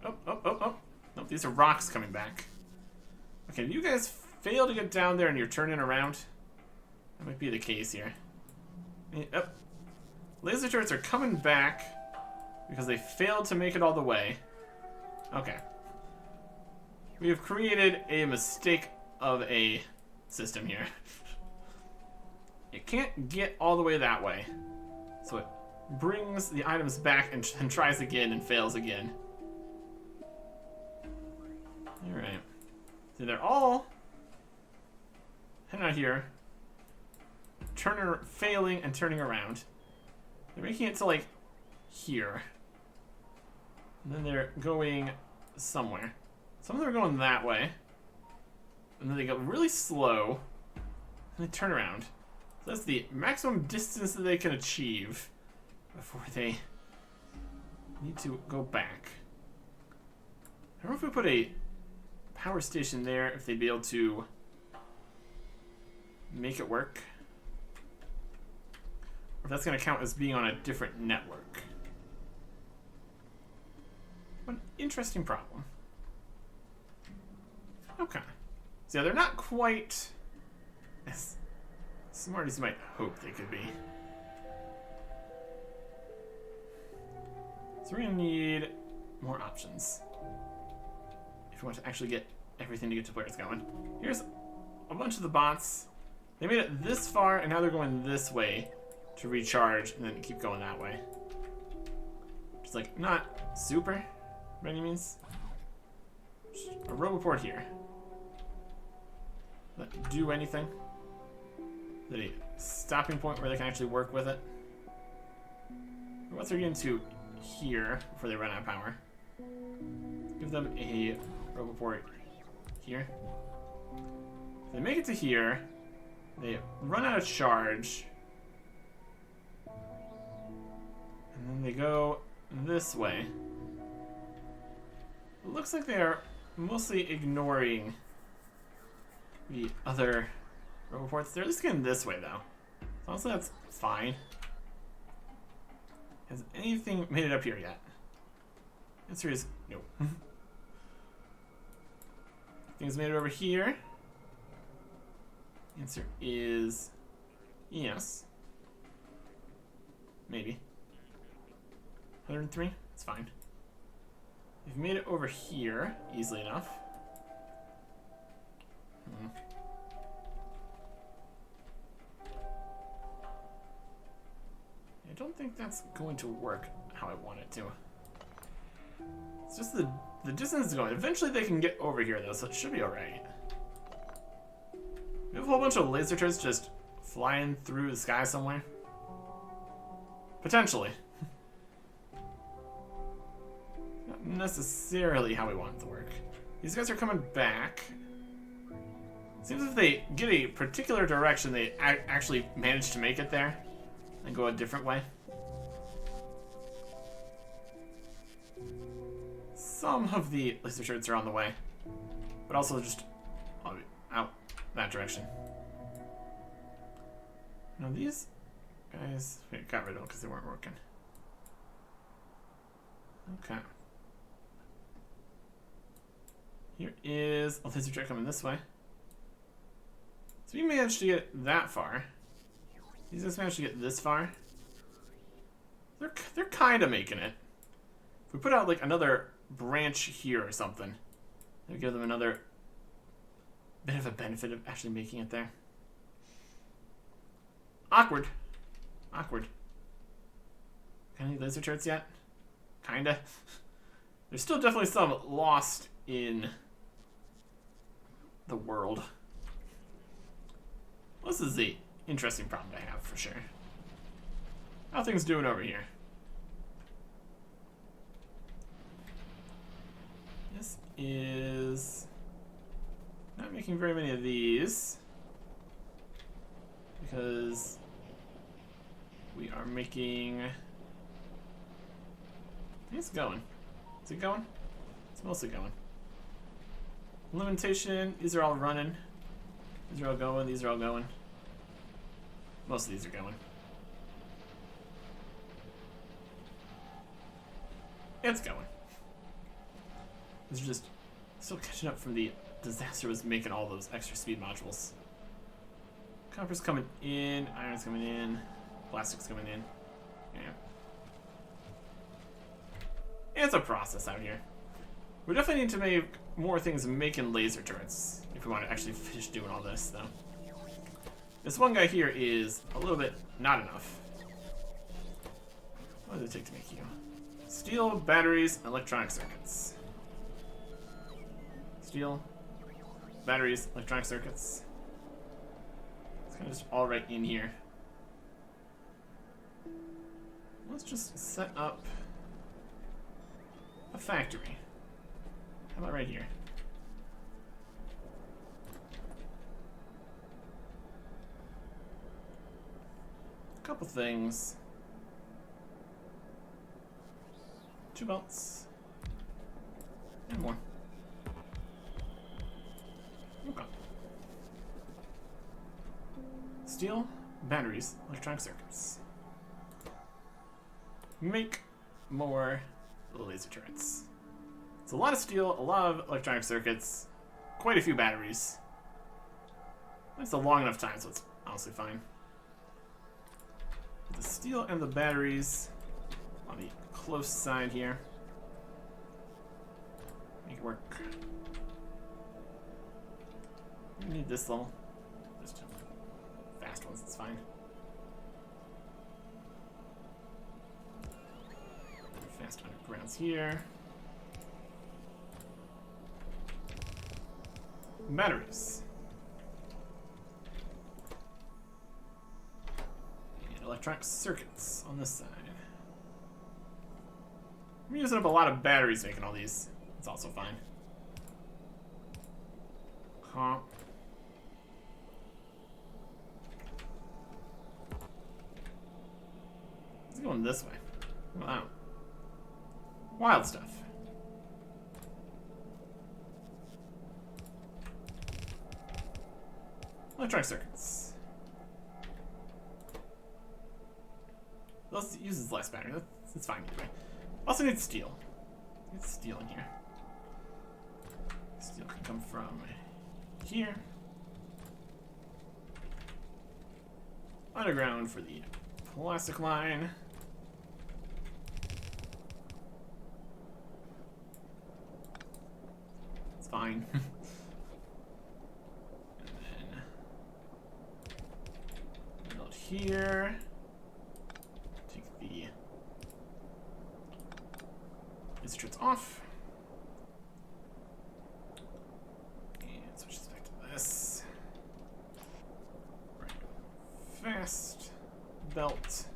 Oh. Nope, these are rocks coming back. Okay, you guys fail to get down there and you're turning around. That might be the case here. Oh. Laser turrets are coming back because they failed to make it all the way. Okay. We have created a mistake of a system here. It can't get all the way that way. So it brings the items back and tries again and fails again. Alright. So they're all heading out here. Failing and turning around. They're making it to like here. And then they're going somewhere. Some of them are going that way. And then they go really slow. And they turn around. So that's the maximum distance that they can achieve before they need to go back. I don't know if we put a power station there, if they'd be able to make it work. Or if that's going to count as being on a different network. What an interesting problem. Okay. So yeah, they're not quite as smart as you might hope they could be. So we're going to need more options if we want to actually get everything to get to where it's going. Here's a bunch of the bots. They made it this far, and now they're going this way to recharge and then keep going that way. It's like not super by any means. Just a Roboport here. That do anything? Is it a stopping point where they can actually work with it? Once they're getting to here before they run out of power, give them a Roboport here. If they make it to here, they run out of charge, and then they go this way. It looks like they are mostly ignoring the other Roboports. They're at least getting this way, though. So honestly, that's fine. Has anything made it up here yet? The answer is no. Things made it over here. The answer is yes. Maybe. 103? It's fine. We've made it over here easily enough. I don't think that's going to work how I want it to. It's just the distance is going. Eventually they can get over here though, so it should be alright. We have a whole bunch of laser turrets just flying through the sky somewhere. Potentially. Not necessarily how we want it to work. These guys are coming back. Seems if they get a particular direction, they actually manage to make it there and go a different way. Some of the laser turrets are on the way, but also just out that direction. Now these guys, we got rid of them because they weren't working. Okay. Here is a laser turret coming this way. So we managed to get that far. These guys managed to get this far. They're kind of making it. If we put out like another branch here or something, that would give them another bit of a benefit of actually making it there. Awkward. Awkward. Any laser turrets yet? Kinda. There's still definitely some lost in the world. Well, this is the interesting problem to have for sure. How are things doing over here? This is not making very many of these because we are making. I think it's going. Is it going? It's mostly going. Limitation. These are all running. These are all going. These are all going. Most of these are going. It's going. These are just still catching up from the disaster was making all those extra speed modules. Copper's coming in. Iron's coming in. Plastic's coming in. Yeah. It's a process out here. We definitely need to make more things making laser turrets if we want to actually finish doing all this, though. This one guy here is a little bit not enough. What does it take to make you? Steel, batteries, electronic circuits. Steel, batteries, electronic circuits. It's kind of just all right in here. Let's just set up a factory. How about right here? A couple things. 2 belts. And more. Okay. Steel, batteries, electronic circuits. Make more laser turrets. It's a lot of steel, a lot of electronic circuits, quite a few batteries. It's a long enough time, so it's honestly fine. Put the steel and the batteries on the close side here. Make it work. We need this level. Just fast ones, it's fine. Fast undergrounds here. Batteries. And electronic circuits on this side. I'm using up a lot of batteries making all these. It's also fine. Huh. It's going this way. Wow. Wild stuff. Electronic circuits. Those uses less battery. That's fine either way. Also need steel. Need steel in here. Steel can come from here. Underground for the plastic line. It's fine. Here, take the instruments off, and switch this back to this. Right. Fast belt,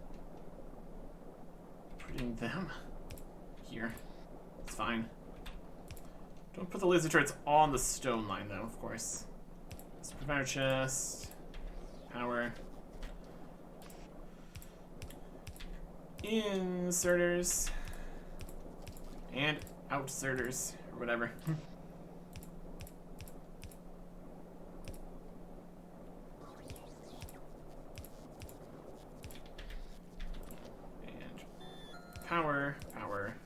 putting them here. It's fine. Don't put the laser turrets on the stone line, though, of course. Preventer chest. Power. Inserters. And outserters, or whatever. And power, power,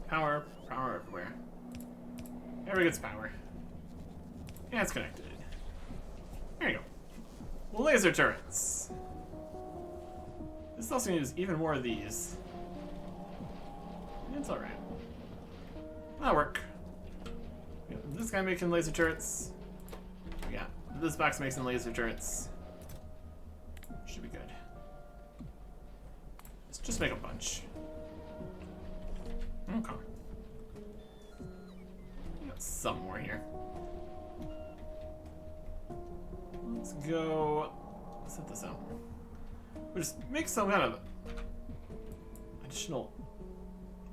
power, power everywhere. Everybody gets power. Yeah, it's connected. There you go. Laser turrets. This also needs even more of these. It's alright. That'll work. We got this guy making laser turrets. We got this box making laser turrets. Should be good. Let's just make a bunch. Okay. We got some more here. Let's go set this up. We'll just make some kind of additional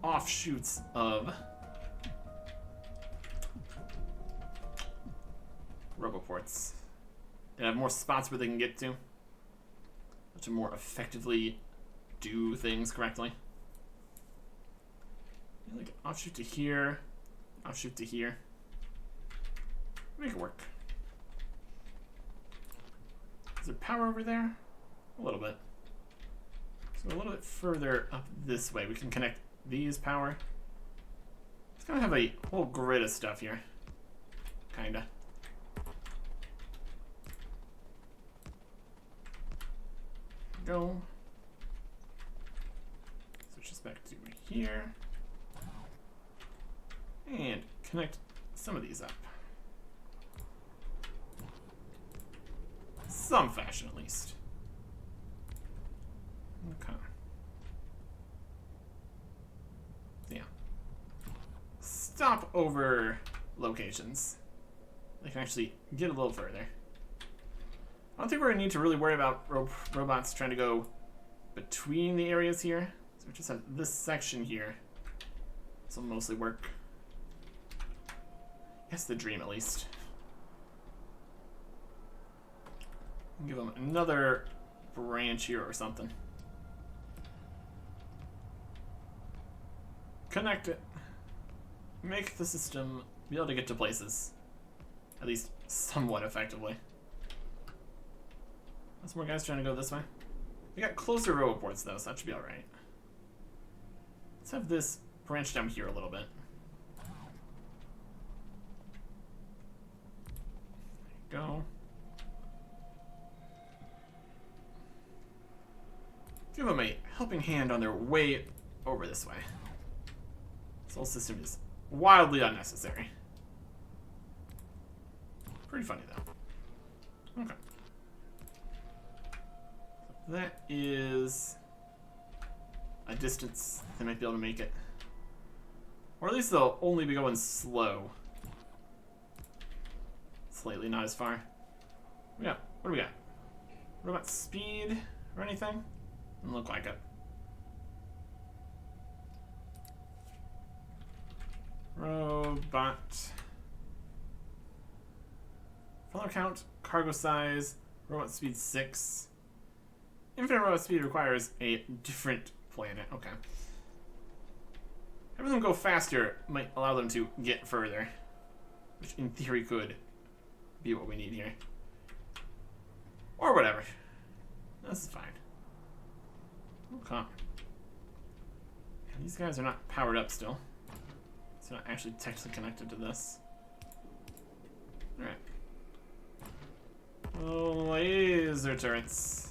offshoots of roboports and have more spots where they can get to more effectively do things correctly. Like offshoot to here, offshoot to here. Make it work. Is there power over there? A little bit. So a little bit further up this way, we can connect these power. It's gonna have a whole grid of stuff here. Kinda. Go. Switch this back to here. And connect some of these up. Some fashion, at least. Okay. Yeah. Stop over locations. They can actually get a little further. I don't think we're going to need to really worry about robots trying to go between the areas here. So we just have this section here. This will mostly work. That's the dream, at least. Give them another branch here or something. Connect it. Make the system be able to get to places. At least somewhat effectively. There's more guys trying to go this way. We got closer roboports though, so that should be alright. Let's have this branch down here a little bit. There you go. Give them a helping hand on their way over this way. This whole system is wildly unnecessary. Pretty funny though. Okay. That is a distance they might be able to make it. Or at least they'll only be going slow. Slightly, not as far. Yeah, what do we got? Robot speed or anything? Doesn't look like it. Robot. Follower count, cargo size, robot speed 6. Infinite robot speed requires a different planet. Okay. Having them go faster might allow them to get further, which in theory could be what we need here. Or whatever. This is fine. Okay. And these guys are not powered up still. It's not actually technically connected to this. Alright. Laser turrets.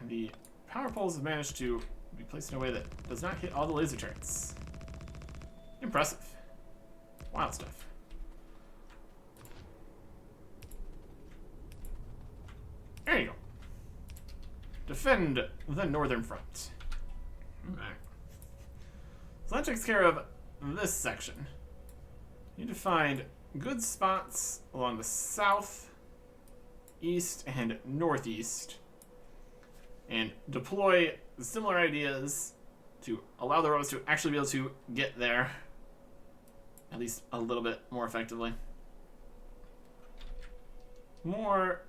And the power poles have managed to be placed in a way that does not hit all the laser turrets. Impressive. Wild stuff. There you go. Defend the northern front. Okay. So that takes care of this section. You need to find good spots along the south, east, and northeast, and deploy similar ideas to allow the robots to actually be able to get there at least a little bit more effectively. More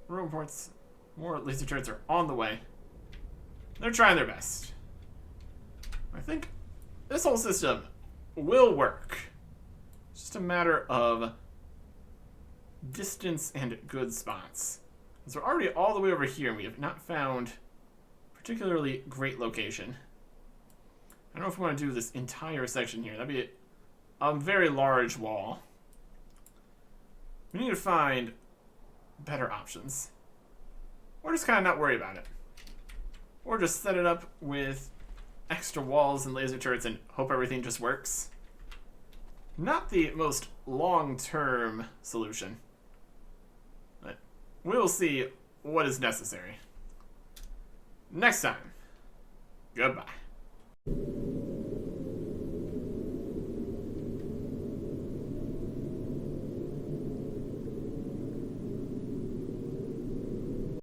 robots, more laser turrets are on the way. They're trying their best. I think this whole system will work. It's just a matter of distance and good spots. So we're already all the way over here, and we have not found a particularly great location. I don't know if we want to do this entire section here. That'd be a very large wall. We need to find better options. Or just kind of not worry about it. Or just set it up with extra walls and laser turrets and hope everything just works. Not the most long-term solution. But we'll see what is necessary. Next time. Goodbye.